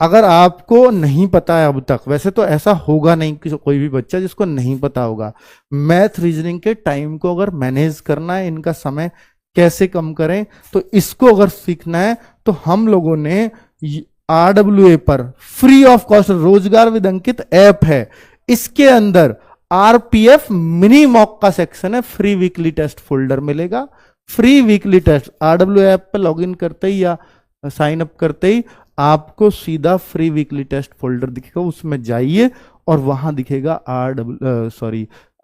अगर आपको नहीं पता है अब तक, वैसे तो ऐसा होगा नहीं कि कोई भी बच्चा जिसको नहीं पता होगा, मैथ रीजनिंग के टाइम को अगर मैनेज करना है, इनका समय कैसे कम करें, तो इसको अगर सीखना है तो हम लोगों ने RWA पर फ्री ऑफ कॉस्ट रोजगार विद अंकित ऐप है, इसके अंदर RPF मिनी मॉक का सेक्शन है, फ्री वीकली टेस्ट फोल्डर मिलेगा। Free weekly test RWA app पे लॉगिन करते ही या साइन अप करते ही आपको सीधा फ्री वीकली टेस्ट फोल्डर दिखेगा, उसमें जाइए और वहां दिखेगा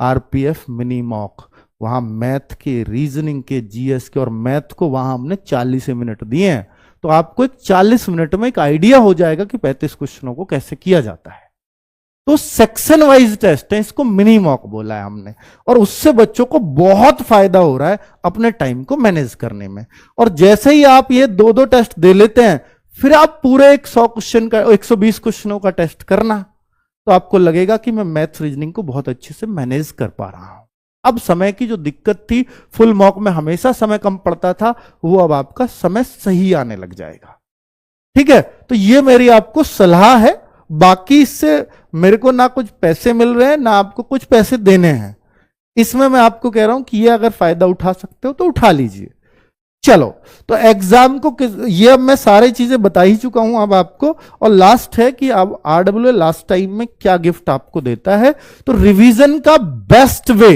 RPF मिनी मॉक। वहां मैथ के, रीजनिंग के, GS के और मैथ को वहां हमने 40 मिनट दिए हैं, तो आपको एक 40 मिनट में एक आइडिया हो जाएगा कि 35 क्वेश्चनों को कैसे किया जाता है। तो सेक्शन वाइज टेस्ट है, इसको मिनी मॉक बोला है हमने, और उससे बच्चों को बहुत फायदा हो रहा है अपने टाइम को मैनेज करने में। और जैसे ही आप ये 2-2 टेस्ट दे लेते हैं, फिर आप पूरे 100 क्वेश्चन का, 120 क्वेश्चनों का टेस्ट करना, तो आपको लगेगा कि मैं मैथ रीजनिंग को बहुत अच्छे से मैनेज कर पा रहा हूं। अब समय की जो दिक्कत थी, फुल मॉक में हमेशा समय कम पड़ता था, वो अब आपका समय सही आने लग जाएगा। ठीक है, तो ये मेरी आपको सलाह है। बाकी इससे मेरे को ना कुछ पैसे मिल रहे हैं, ना आपको कुछ पैसे देने हैं, इसमें मैं आपको कह रहा हूं कि ये अगर फायदा उठा सकते हो तो उठा लीजिए। चलो, तो एग्जाम को ये अब मैं सारी चीजें बता ही चुका हूं अब आपको। और लास्ट है कि अब RWA लास्ट टाइम में क्या गिफ्ट आपको देता है, तो रिवीजन का बेस्ट वे,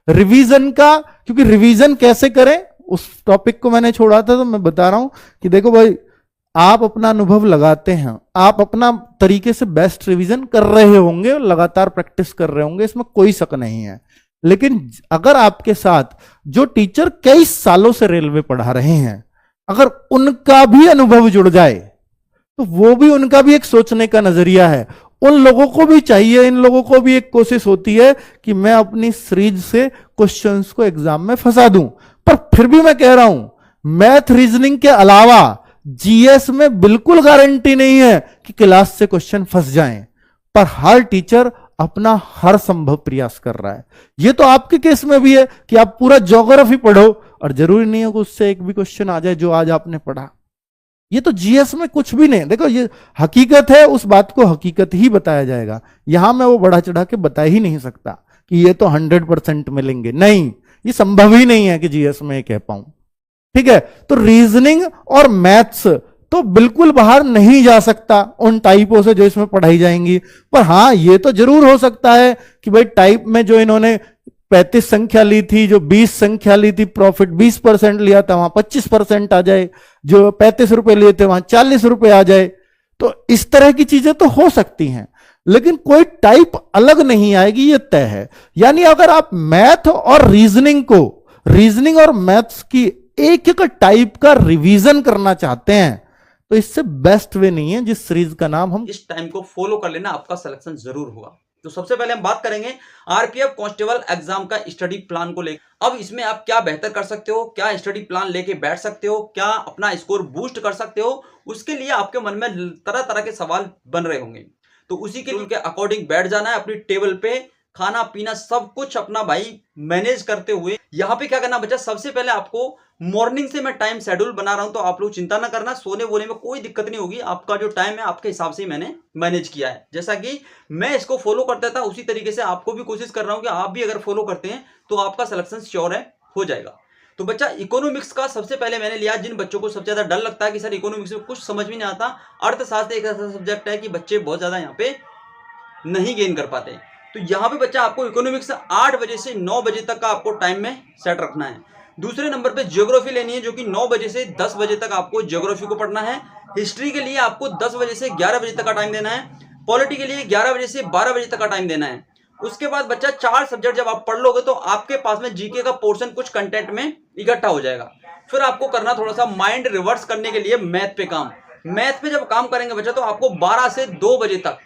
रिवीजन का, क्योंकि रिवीजन कैसे करें उस टॉपिक को मैंने छोड़ा था, तो मैं बता रहा हूं कि देखो भाई, आप अपना अनुभव लगाते हैं, आप अपना तरीके से बेस्ट रिवीजन कर रहे होंगे, लगातार प्रैक्टिस कर रहे होंगे, इसमें कोई शक नहीं है। लेकिन अगर आपके साथ जो टीचर कई सालों से रेलवे पढ़ा रहे हैं, अगर उनका भी अनुभव जुड़ जाए, तो वो भी, उनका भी एक सोचने का नजरिया है, उन लोगों को भी चाहिए, इन लोगों को भी एक कोशिश होती है कि मैं अपनी सीरीज से क्वेश्चंस को एग्जाम में फंसा दूं। पर फिर भी मैं कह रहा हूं, मैथ रीजनिंग के अलावा GS में बिल्कुल गारंटी नहीं है कि क्लास से क्वेश्चन फंस जाएं, पर हर टीचर अपना हर संभव प्रयास कर रहा है। ये तो आपके केस में भी है कि आप पूरा ज्योग्राफी पढ़ो और जरूरी नहीं है कि उससे एक भी क्वेश्चन आ जाए जो आज आपने पढ़ा। ये तो GS में कुछ भी नहीं, देखो ये हकीकत है, उस बात को हकीकत ही बताया जाएगा। यहां मैं वो बढ़ा चढ़ा के बता ही नहीं सकता कि ये तो 100% मिलेंगे, नहीं, ये संभव ही नहीं है कि GS में कह पाऊं। ठीक है, तो रीजनिंग और मैथ्स तो बिल्कुल बाहर नहीं जा सकता उन टाइपों से जो इसमें पढ़ाई जाएंगी। पर हां, ये तो जरूर हो सकता है कि भाई टाइप में जो इन्होंने 35 संख्या ली थी, जो 20 संख्या ली थी, प्रॉफिट 20% लिया था, वहां 25% आ जाए, जो 35 रुपए लिए थे वहां 40 रुपए आ जाए। तो इस तरह की चीजें तो हो सकती हैं, लेकिन कोई टाइप अलग नहीं आएगी, ये तय है। यानी अगर आप मैथ और रीजनिंग को, रीजनिंग और मैथ्स की एक एक टाइप का रिवीजन करना चाहते हैं, तो इससे बेस्ट वे नहीं है जिस सीरीज का नाम हम, इस टाइम को फॉलो कर लेना, आपका सिलेक्शन जरूर होगा। तो सबसे पहले हम बात करेंगे RPF कांस्टेबल एग्जाम का स्टडी प्लान को लेकर। अब इसमें आप क्या बेहतर कर सकते हो, क्या स्टडी प्लान लेके बैठ सकते हो, क्या अपना स्कोर बूस्ट कर सकते हो, उसके लिए आपके मन में तरह तरह के सवाल बन रहे होंगे। तो उसी के अकॉर्डिंग बैठ जाना है अपनी टेबल पे, खाना पीना सब कुछ अपना भाई मैनेज करते हुए। यहाँ पे क्या करना बच्चा, सबसे पहले आपको मॉर्निंग से मैं टाइम शेड्यूल बना रहा हूं, तो आप लोग चिंता ना करना, सोने वोने में कोई दिक्कत नहीं होगी। आपका जो टाइम है आपके हिसाब से मैंने मैनेज किया है, जैसा कि मैं इसको फॉलो करता था उसी तरीके से आपको भी कोशिश कर रहा हूं कि आप भी अगर फॉलो करते हैं तो आपका सिलेक्शन श्योर है, हो जाएगा। तो बच्चा इकोनॉमिक्स का सबसे पहले मैंने लिया, जिन बच्चों को सबसे ज्यादा डर लगता है कि सर इकोनॉमिक्स में कुछ समझ में नहीं आता, अर्थशास्त्र एक ऐसा सब्जेक्ट है कि बच्चे बहुत ज्यादा यहाँ पे नहीं गेन कर पाते। तो यहाँ पे बच्चा आपको इकोनॉमिक्स 8 बजे से 9 बजे तक का आपको टाइम में सेट रखना है। दूसरे नंबर पे ज्योग्राफी लेनी है, जो कि 9 बजे से 10 बजे तक आपको ज्योग्राफी को पढ़ना है। हिस्ट्री के लिए आपको 10 बजे से 11 बजे तक का टाइम देना है। पॉलिटी के लिए 11 बजे से 12 बजे तक का टाइम देना है। उसके बाद बच्चा 4 सब्जेक्ट जब आप पढ़ लोगे तो आपके पास में जीके का पोर्शन कुछ कंटेंट में इकट्ठा हो जाएगा। फिर आपको करना थोड़ा सा माइंड रिवर्स करने के लिए मैथ पे काम। मैथ पे जब काम करेंगे बच्चा तो आपको 12 से 2 बजे तक,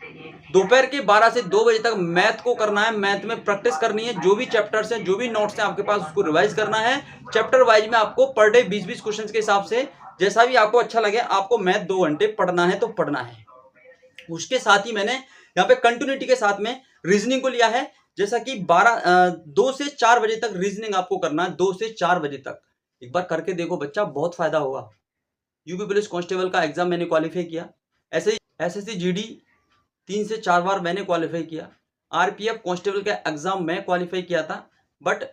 दोपहर के 12 से 2 बजे तक मैथ को करना है। मैथ में प्रैक्टिस करनी है, जो भी चैप्टर्स हैं, जो भी नोट्स हैं आपके पास, उसको रिवाइज करना है। चैप्टर वाइज में आपको पर डे 20-20 क्वेश्चंस के हिसाब से, जैसा भी आपको अच्छा लगे, आपको मैथ 2 घंटे पढ़ना है तो पढ़ना है। उसके साथ ही मैंने यहाँ पे कंटिन्यूटी के साथ में रीजनिंग को लिया है, जैसा कि 2 से 4 बजे तक रीजनिंग आपको करना है, 2 से 4 बजे तक। एक बार करके देखो बच्चा, बहुत फायदा होगा। यूपी पुलिस कांस्टेबल का एग्जाम मैंने क्वालिफाई किया, ऐसे ही एसएससी जीडी 3 से 4 बार मैंने क्वालिफाई किया, आरपीएफ कांस्टेबल का एग्जाम मैं क्वालिफाई किया था, बट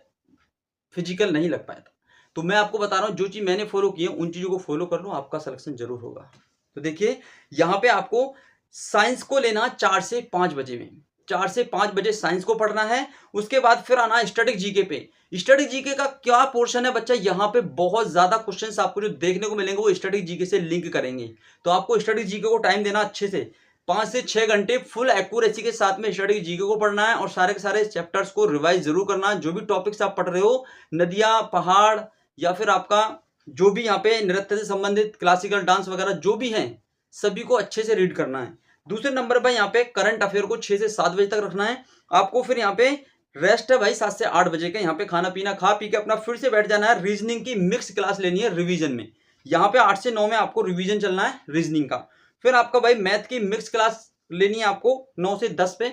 फिजिकल नहीं लग पाया था। तो मैं आपको बता रहा हूँ जो चीज़ मैंने फॉलो की है उन चीज़ों को फॉलो कर लो, आपका सिलेक्शन जरूर होगा। तो देखिए यहाँ पे आपको साइंस को लेना 4 से 5 बजे में, 4 से 5 बजे साइंस को पढ़ना है। उसके बाद फिर आना स्टैटिक जीके पे। स्टैटिक जीके का क्या पोर्शन है बच्चा, यहाँ पे बहुत ज्यादा क्वेश्चंस आपको जो देखने को मिलेंगे वो स्टैटिक जीके से लिंक करेंगे। तो आपको स्टैटिक जीके को टाइम देना अच्छे से, 5 से 6 घंटे फुल एक्यूरेसी के साथ में स्टैटिक जीके को पढ़ना है और सारे के सारे चैप्टर्स को रिवाइज जरूर करना है। जो भी टॉपिक्स आप पढ़ रहे हो, नदियां, पहाड़ या फिर आपका जो भी यहाँ पे नृत्य से संबंधित क्लासिकल डांस वगैरह जो भी है, सभी को अच्छे से रीड करना है। दूसरे नंबर पर यहाँ पे करंट अफेयर को 6 से 7 बजे तक रखना है आपको। फिर यहाँ पे रेस्ट है भाई 7 से 8 बजे का, यहाँ पे खाना पीना खा पी के अपना फिर से बैठ जाना है। रीजनिंग की मिक्स क्लास लेनी है रिवीजन में, यहाँ पे 8 से 9 में आपको रिवीजन चलना है रीजनिंग का। फिर आपका भाई मैथ की मिक्स क्लास लेनी है आपको 9 से 10 पे।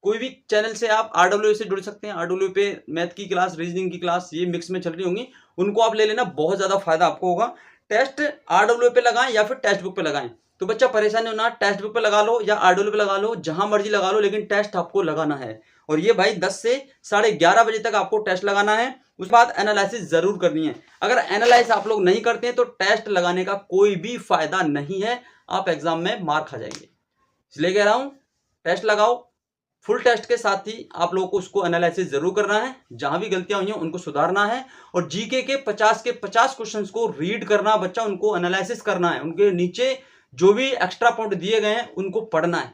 कोई भी चैनल से आप आरडब्ल्यू से जुड़ सकते हैं, आरडब्ल्यू पे मैथ की क्लास, रीजनिंग की क्लास ये मिक्स में चल रही होंगी, उनको आप ले लेना, बहुत ज्यादा फायदा आपको होगा। टेस्ट आरडब्ल्यू पे लगाएं या फिर टेक्स्ट बुक पे लगाएं, तो बच्चा परेशानी होना, टेक्स्ट बुक पे लगा लो या आरडब्ल्यू पे लगा लो, जहां मर्जी लगा लो, लेकिन टेस्ट आपको लगाना है। और ये भाई 10 से 11:30 बजे तक आपको टेस्ट लगाना है। उसके बाद एनालिसिस जरूर करनी है। अगर एनालाइज आप लोग नहीं करते हैं तो टेस्ट लगाने का कोई भी फायदा नहीं है, आप एग्जाम में मार खा जाएंगे। इसलिए कह रहा हूं टेस्ट लगाओ, फुल टेस्ट के साथ ही आप लोगों को उसको एनालिसिस जरूर करना है, जहां भी गलतियां हुई हैं उनको सुधारना है। और जीके के 50 के 50 क्वेश्चंस को रीड करना बच्चा, उनको एनालिसिस करना है, उनके नीचे जो भी एक्स्ट्रा पॉइंट दिए गए हैं उनको पढ़ना है।